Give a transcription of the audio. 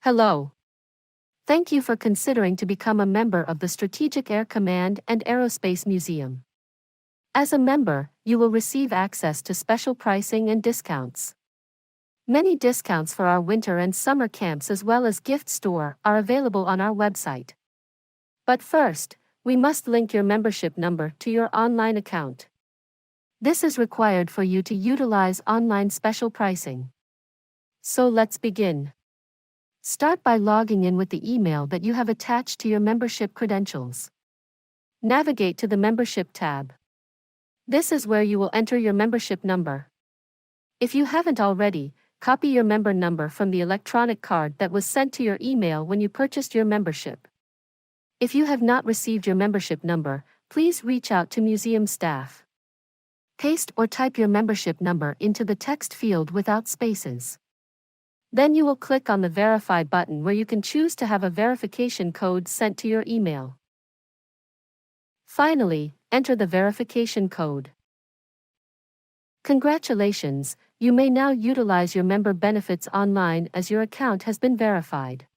Hello. Thank you for considering to become a member of the Strategic Air Command and Aerospace Museum. As a member, you will receive access to special pricing and discounts. Many discounts for our winter and summer camps as well as gift store are available on our website. But first, we must link your membership number to your online account. This is required for you to utilize online special pricing. So let's begin. Start by logging in with the email that you have attached to your membership credentials. Navigate to the Membership tab. This is where you will enter your membership number. If you haven't already, copy your member number from the electronic card that was sent to your email when you purchased your membership. If you have not received your membership number, please reach out to museum staff. Paste or type your membership number into the text field without spaces. Then you will click on the Verify button where you can choose to have a verification code sent to your email. Finally, enter the verification code. Congratulations, you may now utilize your member benefits online as your account has been verified.